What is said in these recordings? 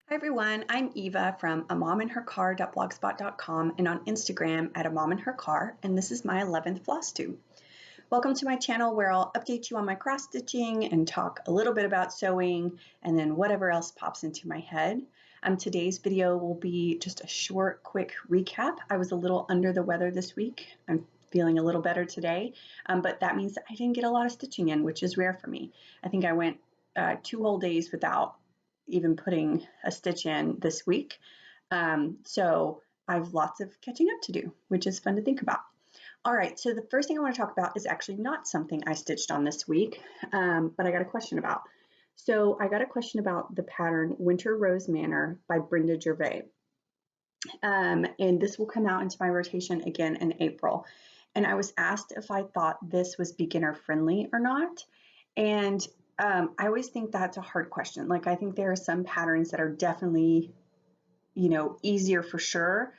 Hi everyone, I'm Eva from amomandhercar.blogspot.com and on Instagram at amomandhercar, and this is my 11th Flosstube. Welcome to my channel where I'll update you on my cross stitching and talk a little bit about sewing and then whatever else pops into my head. Today's video will be just a short, quick recap. I was a little under the weather this week. I'm feeling a little better today, but that means that I didn't get a lot of stitching in, which is rare for me. I think I went 2 whole days without even putting a stitch in this week. So I have lots of catching up to do, which is fun to think about. All right, so the first thing I want to talk about is actually not something I stitched on this week, but I got a question about. So I got a question about the pattern Winter Rose Manor by Brenda Gervais. And this will come out into my rotation again in April. And I was asked if I thought this was beginner friendly or not. And I always think that's a hard question. Like, I think there are some patterns that are definitely, easier for sure.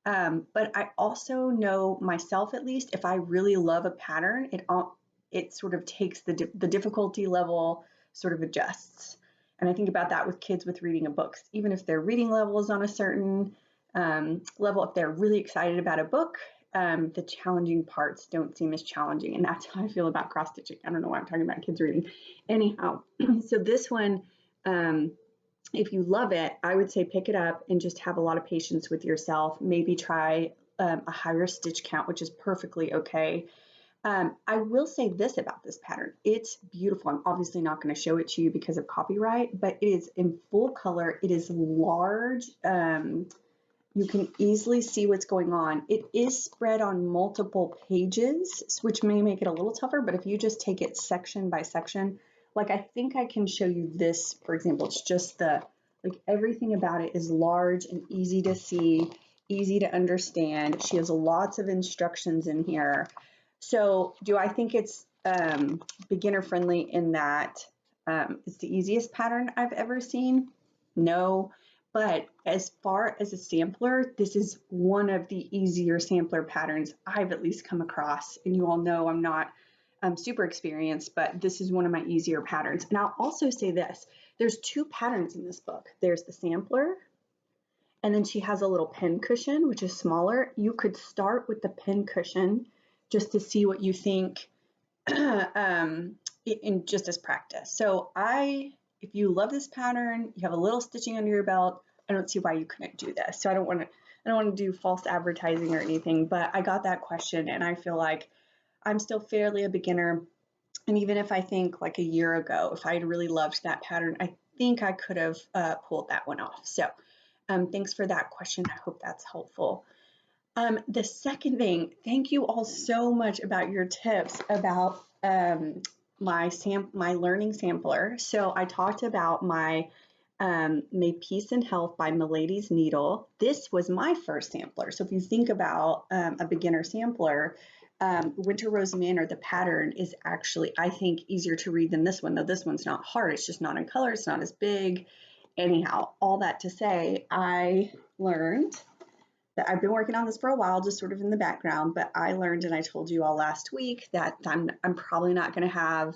But I also know myself, at least, if I really love a pattern, it sort of takes the difficulty level sort of adjusts. And I think about that with kids with reading a book. Even if their reading level is on a certain level, if they're really excited about a book, the challenging parts don't seem as challenging. And that's how I feel about cross stitching. I don't know why I'm talking about kids reading. Anyhow, so this one, if you love it, I would say pick it up and just have a lot of patience with yourself. Maybe try a higher stitch count, which is perfectly okay. I will say this about this pattern. It's beautiful. I'm obviously not going to show it to you because of copyright, but it is in full color. It is large. You can easily see what's going on. It is spread on multiple pages, which may make it a little tougher, but if you just take it section by section, like I think I can show you this, for example, it's just everything about it is large and easy to see, easy to understand. She has lots of instructions in here. So do I think it's beginner friendly in that it's the easiest pattern I've ever seen? No. But as far as a sampler, this is one of the easier sampler patterns I've at least come across. And you all know I'm not super experienced, but this is one of my easier patterns. And I'll also say this, there's 2 patterns in this book. There's the sampler, and then she has a little pin cushion, which is smaller. You could start with the pin cushion just to see what you think in just as practice. So if you love this pattern, you have a little stitching under your belt, I don't see why you couldn't do this. So I don't want to do false advertising or anything, but I got that question and I feel like I'm still fairly a beginner. And even if I think like a year ago, if I had really loved that pattern, I think I could have pulled that one off. So thanks for that question. I hope that's helpful. The second thing, thank you all so much about your tips about my learning sampler. So I talked about my May Peace and Health by Milady's Needle. This was my first sampler. So if you think about a beginner sampler, Winter Rose Manor, the pattern is actually, I think, easier to read than this one, though this one's not hard. It's just not in color. It's not as big. Anyhow, all that to say, I learned that I've been working on this for a while, just sort of in the background, but I learned, and I told you all last week, that I'm probably not going to have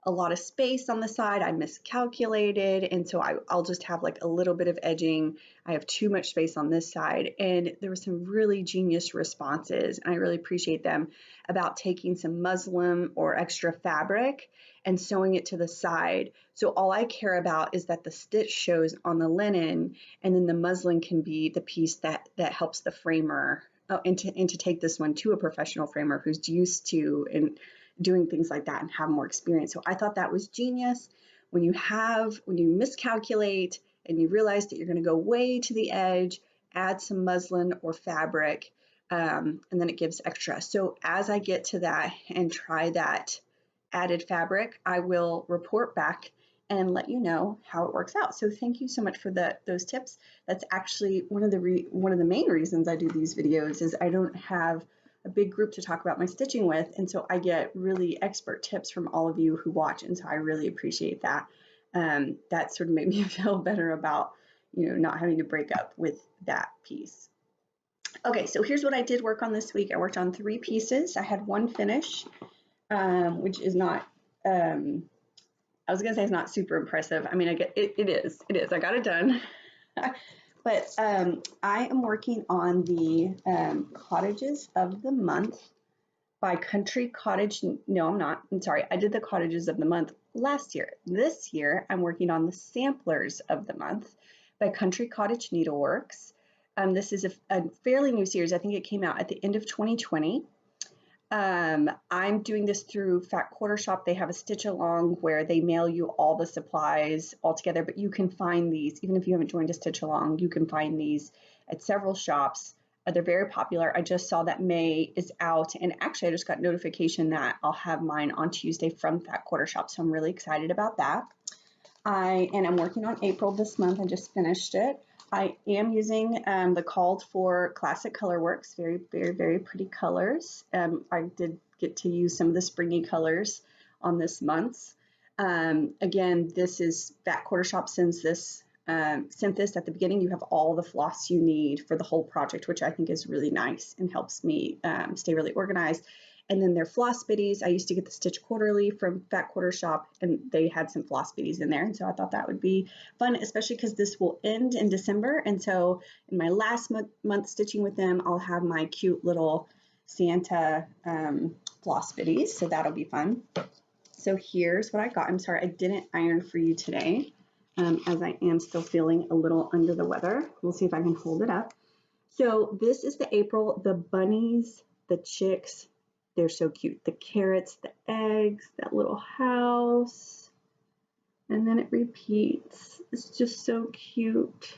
a lot of space on the side. I miscalculated, and so I'll just have like a little bit of edging. I have too much space on this side, and there were some really genius responses, and I really appreciate them, about taking some muslin or extra fabric and sewing it to the side. So all I care about is that the stitch shows on the linen, and then the muslin can be the piece that helps the framer. Oh, and to take this one to a professional framer who's used to and doing things like that and have more experience. So I thought that was genius. When you miscalculate and you realize that you're going to go way to the edge, add some muslin or fabric, and then it gives extra. So as I get to that and try that added fabric, I will report back and let you know how it works out. So thank you so much for those tips. That's actually one of the main reasons I do these videos, is I don't have a big group to talk about my stitching with, and so I get really expert tips from all of you who watch, and so I really appreciate that. That sort of made me feel better about not having to break up with that piece. Okay, so here's what I did work on this week. I worked on 3 pieces. I had one finish, which is not I was gonna say it's not super impressive. I mean, it is. I got it done. But I am working on the Cottages of the Month by Country Cottage. No, I'm not. I'm sorry. I did the Cottages of the Month last year. This year, I'm working on the Samplers of the Month by Country Cottage Needleworks. This is a fairly new series. I think it came out at the end of 2020. I'm doing this through Fat Quarter Shop. They have a stitch along where they mail you all the supplies all together, but you can find these, even if you haven't joined a stitch along, you can find these at several shops. They're very popular. I just saw that May is out, and actually I just got notification that I'll have mine on Tuesday from Fat Quarter Shop, so I'm really excited about that. I'm working on April this month. I just finished it. I am using the Called For Classic Colorworks, very, very, very pretty colors. I did get to use some of the springy colors on this month's. Again, this is Fat Quarter Shop sent this at the beginning. You have all the floss you need for the whole project, which I think is really nice and helps me stay really organized. And then their floss biddies. I used to get the Stitch Quarterly from Fat Quarter Shop, and they had some floss biddies in there. And so I thought that would be fun, especially because this will end in December. And so in my last month stitching with them, I'll have my cute little Santa floss biddies. So that'll be fun. So here's what I got. I'm sorry I didn't iron for you today, as I am still feeling a little under the weather. We'll see if I can hold it up. So this is the April, the bunnies, the chicks. They're so cute. The carrots, the eggs, that little house, and then it repeats. It's just so cute.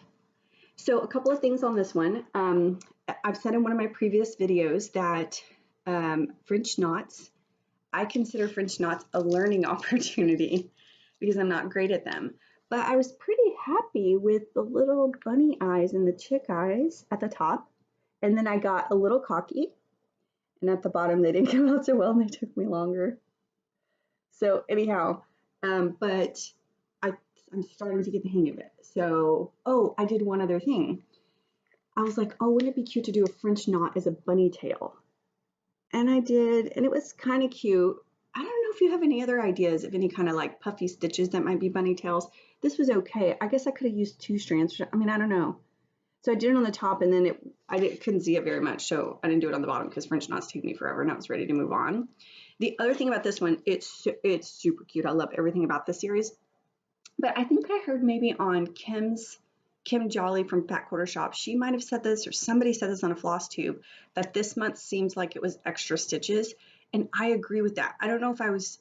So a couple of things on this one. I've said in one of my previous videos that French knots, I consider French knots a learning opportunity because I'm not great at them. But I was pretty happy with the little bunny eyes and the chick eyes at the top. And then I got a little cocky. And at the bottom, they didn't come out so well and they took me longer. So anyhow, but I'm starting to get the hang of it. So, oh, I did one other thing. I was like, oh, wouldn't it be cute to do a French knot as a bunny tail? And I did, and it was kind of cute. I don't know if you have any other ideas of any kind of like puffy stitches that might be bunny tails. This was okay. I guess I could have used 2 strands. I mean, I don't know. So I did it on the top, and then couldn't see it very much, so I didn't do it on the bottom because French knots take me forever, and I was ready to move on. The other thing about this one, it's super cute. I love everything about this series. But I think I heard maybe on Kim Jolly from Fat Quarter Shop, she might have said this, or somebody said this on a Flosstube, that this month seems like it was extra stitches, and I agree with that. I don't know if I was,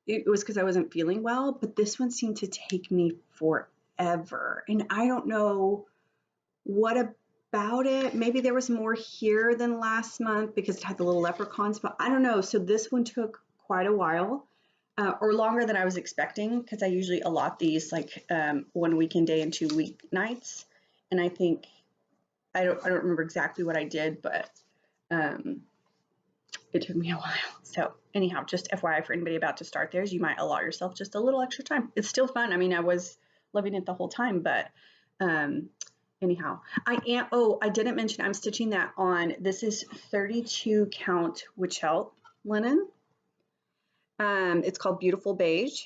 it was because I wasn't feeling well, but this one seemed to take me forever, and I don't know what about it. Maybe there was more here than last month because it had the little leprechauns, but I don't know. So this one took quite a while, or longer than I was expecting, because I usually allot these like 1 weekend day and 2 weeknights. And I think I don't remember exactly what I did, but it took me a while. So anyhow, just FYI for anybody about to start theirs, you might allot yourself just a little extra time. It's still fun. I mean, I was loving it the whole time, but anyhow, I didn't mention I'm stitching that on, this is 32 count witch helt linen. It's called Beautiful Beige.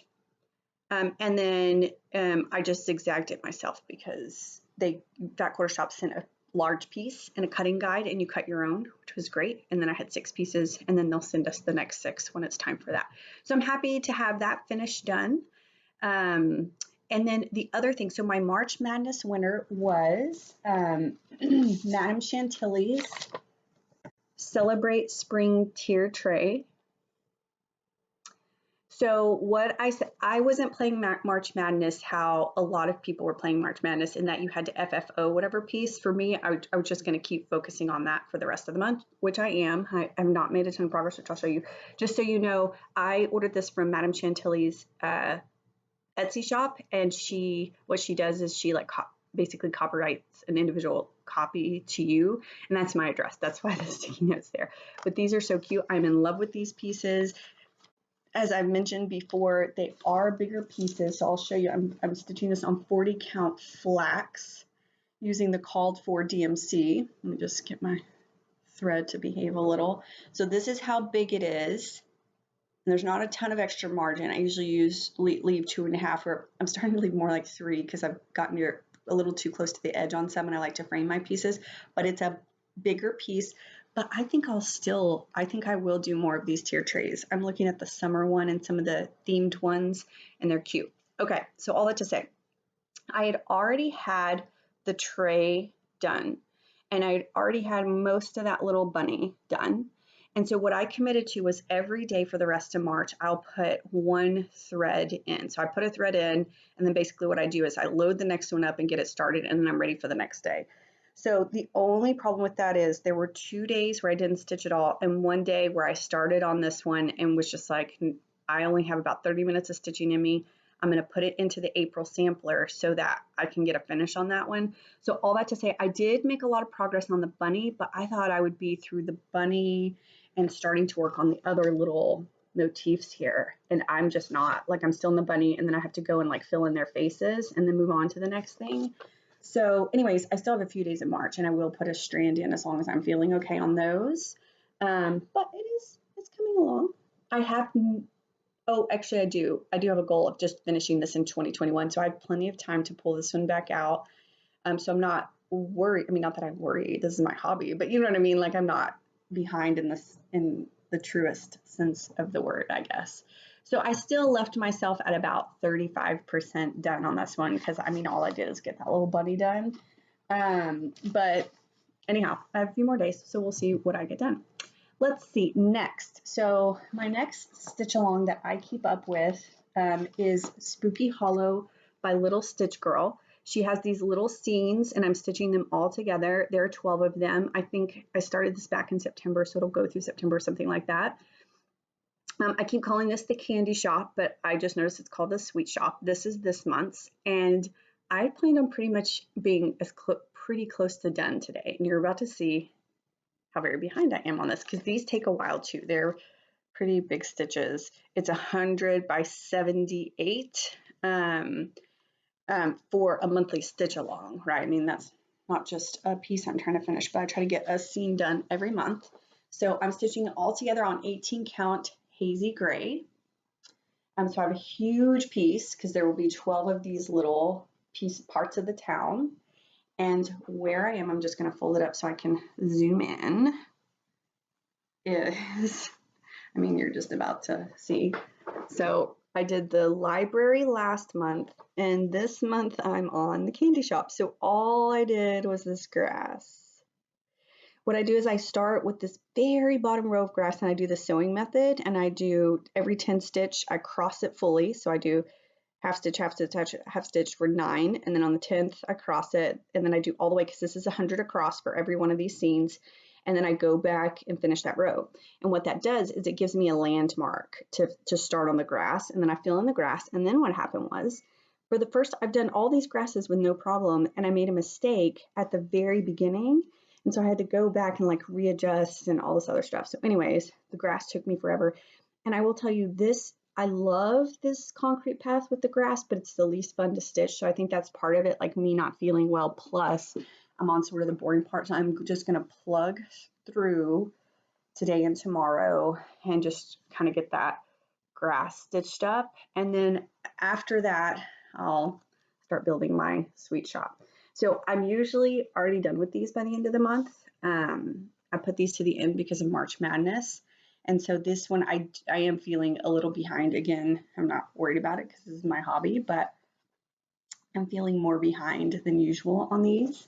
And then I just zigzagged it myself because Fat Quarter Shop sent a large piece and a cutting guide, and you cut your own, which was great. And then I had 6 pieces, and then they'll send us the next 6 when it's time for that. So I'm happy to have that finished done. And then the other thing, so my March Madness winner was Madame Chantilly's Celebrate Spring Tier Tray. So what I said, I wasn't playing March Madness how a lot of people were playing March Madness, in that you had to FFO whatever piece. For me, I was just going to keep focusing on that for the rest of the month, which I am. I have not made a ton of progress, which I'll show you. Just so you know, I ordered this from Madame Chantilly's Etsy shop, and what she does is she like basically copyrights an individual copy to you, and that's my address. That's why the sticky note's there. But these are so cute. I'm in love with these pieces. As I've mentioned before, they are bigger pieces, so I'll show you. I'm stitching this on 40 count flax using the Called For DMC. Let me just get my thread to behave a little. So this is how big it is. And there's not a ton of extra margin. I usually leave 2.5, or I'm starting to leave more like 3 because I've gotten a little too close to the edge on some, and I like to frame my pieces, but it's a bigger piece. But I think I will do more of these tier trays. I'm looking at the summer one and some of the themed ones, and they're cute. Okay, so all that to say, I had already had the tray done, and I'd already had most of that little bunny done. And so what I committed to was every day for the rest of March, I'll put one thread in. So I put a thread in, and then basically what I do is I load the next one up and get it started, and then I'm ready for the next day. So the only problem with that is there were 2 days where I didn't stitch at all, and one day where I started on this one and was just like, I only have about 30 minutes of stitching in me. I'm going to put it into the April sampler so that I can get a finish on that one. So all that to say, I did make a lot of progress on the bunny, but I thought I would be through the bunny and starting to work on the other little motifs here. And I'm just not. Like, I'm still in the bunny, and then I have to go and like fill in their faces and then move on to the next thing. So anyways, I still have a few days in March, and I will put a strand in as long as I'm feeling okay on those. But it's coming along. I have, oh, actually I do have a goal of just finishing this in 2021. So I have plenty of time to pull this one back out. So I'm not worried. I mean, not that I worry, this is my hobby, but you know what I mean? Like, I'm not behind in the truest sense of the word, I guess. So I still left myself at about 35% done on this one, because I mean, all I did is get that little bunny done. But anyhow, I have a few more days, so we'll see what I get done. Let's see, next. So my next stitch along that I keep up with is Spooky Hollow by Little Stitch Girl. She has these little scenes, and I'm stitching them all together. There are 12 of them. I think I started this back in September, so it'll go through September, something like that. I keep calling this the candy shop, but I just noticed it's called the sweet shop. This is this month's, and I planned on pretty much being pretty close to done today. And you're about to see how very behind I am on this, because these take a while too. They're pretty big stitches. It's 100 by 78 for a monthly stitch along, right? I mean, that's not just a piece I'm trying to finish, but I try to get a scene done every month. So I'm stitching it all together on 18 count hazy gray. So I have a huge piece, because there will be 12 of these little parts of the town. And where I am, I'm just going to fold it up so I can zoom in, is, I mean, you're just about to see. So I did the library last month, and this month I'm on the candy shop. So all I did was this grass. What I do is I start with this very bottom row of grass, and I do the sewing method, and I do every 10 stitch, I cross it fully. So I do half stitch, half stitch, half stitch for 9, and then on the 10th I cross it, and then I do all the way, because this is 100 across for every one of these scenes, and then I go back and finish that row. And what that does is it gives me a landmark to start on the grass, and then I fill in the grass. And then what happened was, for the first, I've done all these grasses with no problem, and I made a mistake at the very beginning, and so I had to go back and like readjust and all this other stuff. So anyways, the grass took me forever. And I will tell you this, I love this concrete path with the grass, but it's the least fun to stitch. So I think that's part of it, like me not feeling well, plus I'm on sort of the boring part. So I'm just going to plug through today and tomorrow and just kind of get that grass stitched up. And then after that, I'll start building my sweet shop. So I'm usually already done with these by the end of the month. I put these to the end because of March Madness. And so this one, I am feeling a little behind. Again, I'm not worried about it because this is my hobby, but I'm feeling more behind than usual on these.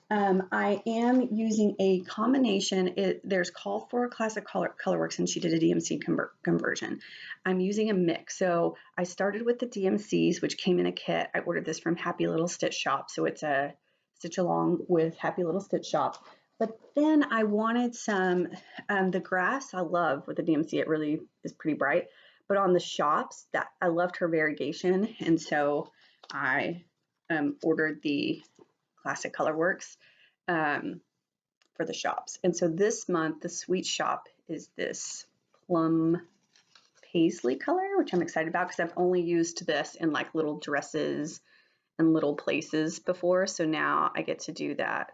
I am using a combination. There's Call for Classic Colorworks, and she did a DMC conversion. I'm using a mix. So I started with the DMCs, which came in a kit. I ordered this from Happy Little Stitch Shop. So it's a stitch along with Happy Little Stitch Shop. But then I wanted some, the grass I love with the DMC. It really is pretty bright. But on the shops, that I loved her variegation. And so I ordered the Classic Colorworks for the shops. And so this month, the sweet shop is this plum paisley color, which I'm excited about because I've only used this in like little dresses and little places before. So now I get to do that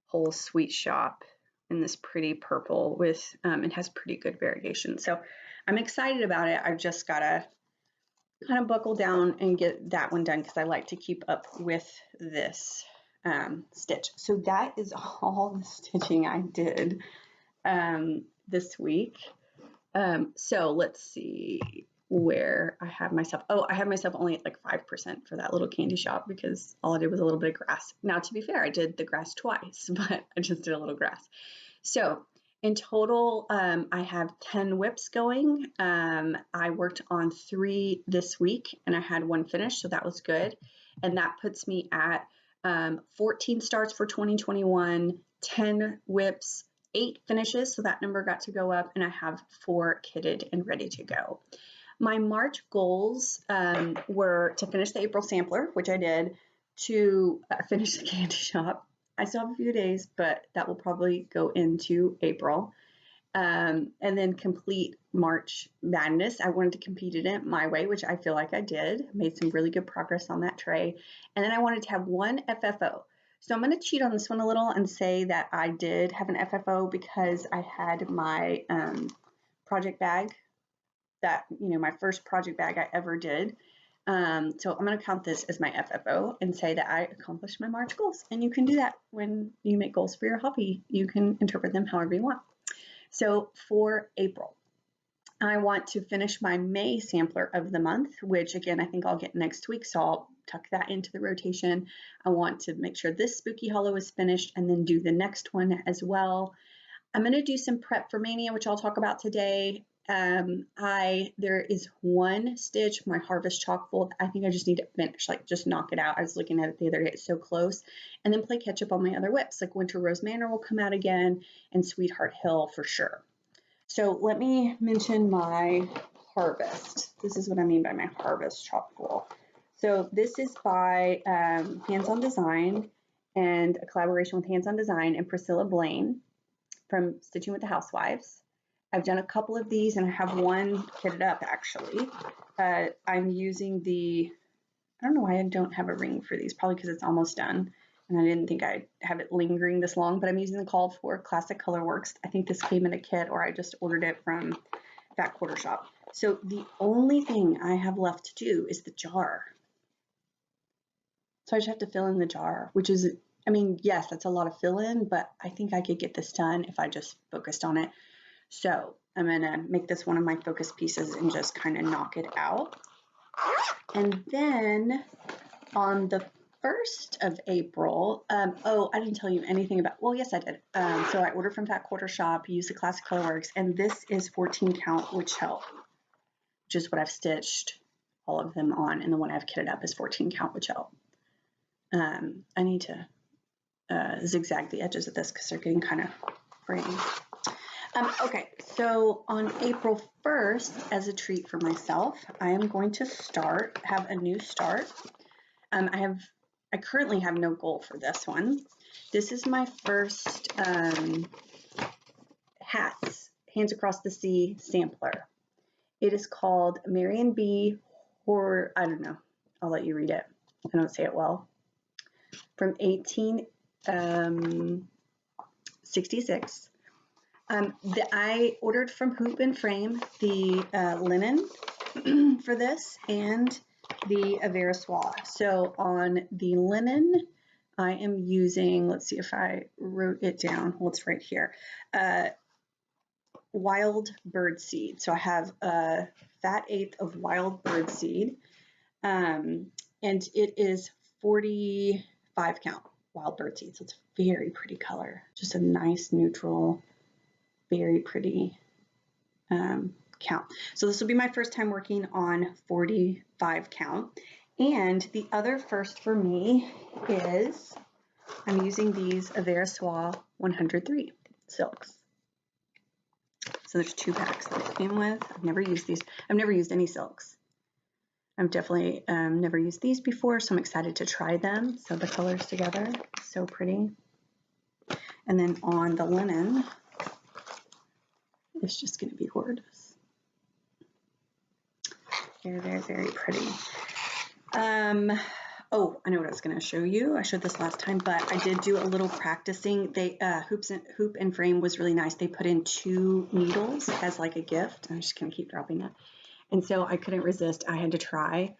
whole sweet shop in this pretty purple with, it has pretty good variegation. So I'm excited about it. I've just got to kind of buckle down and get that one done because I like to keep up with this stitch. So that is all the stitching I did this week. So let's see where I have myself. Oh, I have myself only at like 5% for that little candy shop because all I did was a little bit of grass. Now, to be fair, I did the grass twice, but I just did a little grass. So in total, I have 10 whips going. I worked on 3 this week and I had 1 finished, so that was good. And that puts me at 14 starts for 2021, 10 whips, 8 finishes, so that number got to go up, and I have 4 kitted and ready to go. My March goals were to finish the April sampler, which I did, to finish the candy shop. I still have a few days, but that will probably go into April. And then complete March Madness. I wanted to compete in it my way, which I feel like I did. Made some really good progress on that tray. And then I wanted to have 1 FFO. So I'm going to cheat on this one a little and say that I did have an FFO because I had my project bag, that, my first project bag I ever did. So I'm going to count this as my FFO and say that I accomplished my March goals. And you can do that when you make goals for your hobby. You can interpret them however you want. So for April, I want to finish my May sampler of the month, which again, I think I'll get next week. So I'll tuck that into the rotation. I want to make sure this Spooky Hollow is finished and then do the next one as well. I'm going to do some prep for Mania, which I'll talk about today. There is 1 stitch, my Harvest Chalk Fold. I think I just need to finish, like just knock it out. I was looking at it the other day, it's so close. And then play catch up on my other whips, like Winter Rose Manor will come out again and Sweetheart Hill for sure. So let me mention my Harvest. This is what I mean by my Harvest Chalk Fold. So this is by Hands On Design and a collaboration with Hands On Design and Priscilla Blaine from Stitching with the Housewives. I've done a couple of these and I have 1 kitted up actually. I'm using I don't know why I don't have a ring for these, probably because it's almost done. And I didn't think I'd have it lingering this long, but I'm using the Called For Classic Color Works. I think this came in a kit or I just ordered it from Fat Quarter Shop. So the only thing I have left to do is the jar. So I just have to fill in the jar, which is, yes, that's a lot of fill in, but I think I could get this done if I just focused on it. So I'm going to make this one of my focus pieces and just kind of knock it out. And then on the 1st of April, oh, I didn't tell you anything about, well, yes, I did. So I ordered from Fat Quarter Shop, used the Classic Color Works, and this is 14 count witch help, which is what I've stitched all of them on. And the one I've kitted up is 14 count witch help. I need to zigzag the edges of this because they're getting kind of fraying. Okay, so on April 1st, as a treat for myself, I am going to have a new start. I currently have no goal for this one. This is my first hats, Hands Across the Sea sampler. It is called Marion B. Horror, I don't know, I'll let you read it. I don't say it well. From 1866. I ordered from Hoop and Frame the linen for this and the Avera Soie. So on the linen, I am using, let's see if I wrote it down. Well, it's right here. Wild bird seed. So I have a fat 1/8 of wild bird seed. And it is 45 count wild bird seed. So it's very pretty color. Just a nice neutral, very pretty count. So this will be my first time working on 45 count. And the other first for me is I'm using these Avera Soie 103 silks. So there's 2 packs that it came with. I've never used these. I've never used any silks. I've definitely never used these before, so I'm excited to try them. So the colors together, so pretty. And then on the linen, it's just going to be gorgeous. Very, very, very pretty. Oh, I know what I was going to show you. I showed this last time, but I did do a little practicing. They Hoop and Frame was really nice. They put in 2 needles as like a gift. I'm just going to keep dropping that. And so I couldn't resist. I had to try.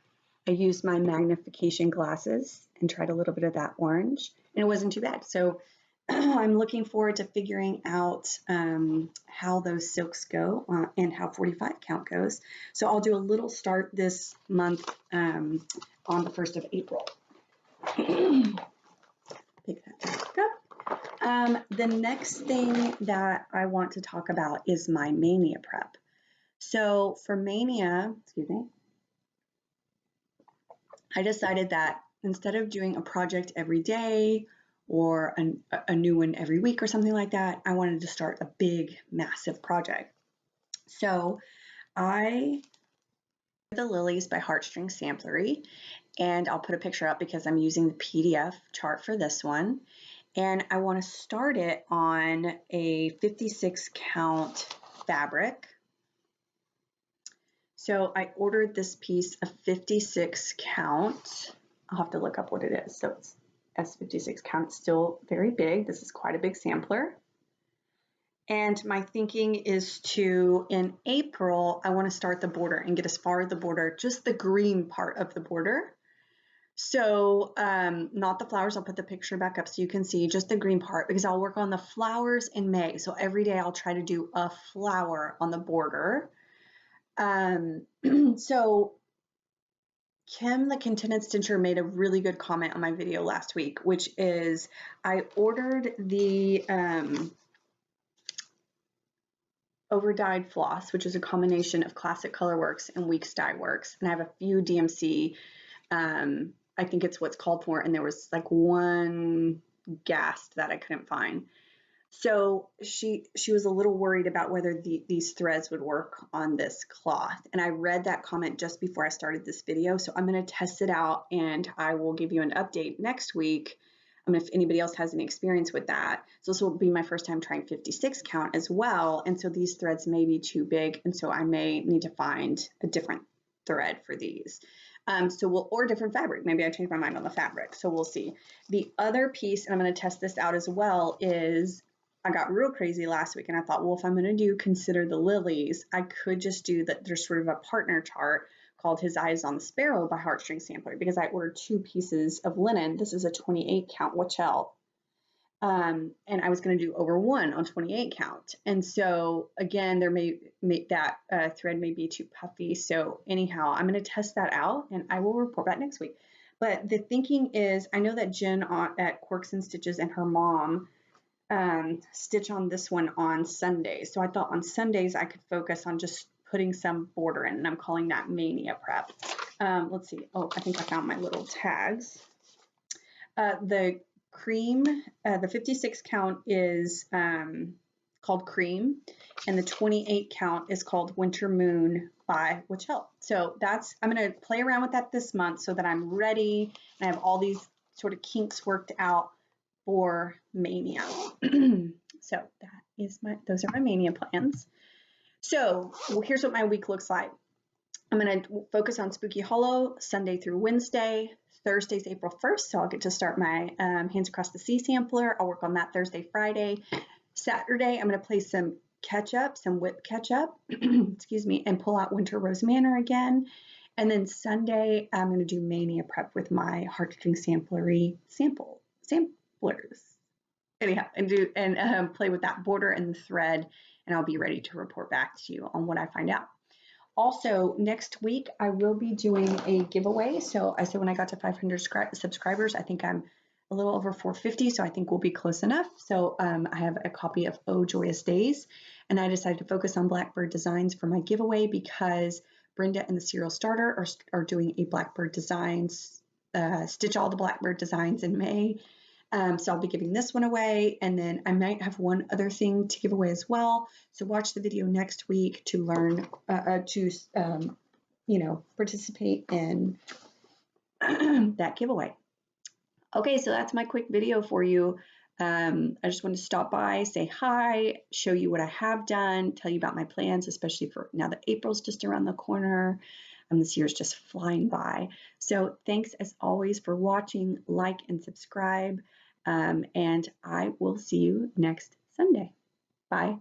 I used my magnification glasses and tried a little bit of that orange, and it wasn't too bad. So I'm looking forward to figuring out how those silks go and how 45 count goes. So I'll do a little start this month on the 1st of April. Pick that back up. The next thing that I want to talk about is my Mania prep. So for Mania, I decided that instead of doing a project every day or a new one every week or something like that, I wanted to start a big, massive project. So I did the Lilies by Heartstring Samplery, and I'll put a picture up because I'm using the PDF chart for this one. And I want to start it on a 56 count fabric. So I ordered this piece of 56 count. I'll have to look up what it is. So it's S56 count. It's still very big. This is quite a big sampler. And my thinking is to, in April, I want to start the border and get as far as the border, just the green part of the border. So not the flowers, I'll put the picture back up so you can see just the green part, because I'll work on the flowers in May. So every day I'll try to do a flower on the border. So Kim, the Contented Stitcher, made a really good comment on my video last week, which is I ordered the over-dyed floss, which is a combination of Classic Colorworks and Weeks Dye Works, and I have a few DMC. I think it's what's called for, and there was like one GAST that I couldn't find. So she was a little worried about whether these threads would work on this cloth. And I read that comment just before I started this video. So I'm going to test it out and I will give you an update next week. If anybody else has any experience with that. So this will be my first time trying 56 count as well. And so these threads may be too big. And so I may need to find a different thread for these. Or different fabric. Maybe I changed my mind on the fabric. So we'll see. The other piece, and I'm going to test this out as well, is I got real crazy last week and I thought, well, if I'm going to consider the Lilies, I could just do that. There's sort of a partner chart called His Eyes on the Sparrow by Heartstring Sampler, because I ordered 2 pieces of linen. This is a 28 count Wachel. And I was going to do over 1 on 28 count. And so again, there that thread may be too puffy. So anyhow, I'm going to test that out and I will report back next week. But the thinking is, I know that Jen at Quirks and Stitches and her mom stitch on this one on Sundays. So I thought on Sundays I could focus on just putting some border in, and I'm calling that Mania prep. Let's see. Oh, I think I found my little tags. The cream, the 56 count is called Cream, and the 28 count is called Winter Moon by Wachel. So I'm going to play around with that this month so that I'm ready and I have all these sort of kinks worked out for Mania. So those are my Mania plans. So here's what my week looks like. I'm going to focus on Spooky Hollow Sunday through Wednesday. Thursday's April 1st, so I'll get to start my Hands Across the Sea sampler. I'll work on that Thursday, Friday. Saturday, I'm going to play some catch-up, some whip catch-up, excuse me, and pull out Winter Rose Manor again. And then Sunday, I'm going to do Mania prep with my Heartstring Samplery samplers. Anyhow, and play with that border and the thread, and I'll be ready to report back to you on what I find out. Also, next week, I will be doing a giveaway. So I said when I got to 500 subscribers, I think I'm a little over 450, so I think we'll be close enough. So I have a copy of Oh Joyous Days, and I decided to focus on Blackbird designs for my giveaway because Brenda and the Serial Starter are doing a Blackbird designs, stitch all the Blackbird designs in May. So I'll be giving this one away, and then I might have one other thing to give away as well. So watch the video next week to learn participate in that giveaway. Okay, so that's my quick video for you. I just wanted to stop by, say hi, show you what I have done, tell you about my plans, especially for now that April's just around the corner. This year's just flying by. So thanks as always for watching, like and subscribe, and I will see you next Sunday. Bye.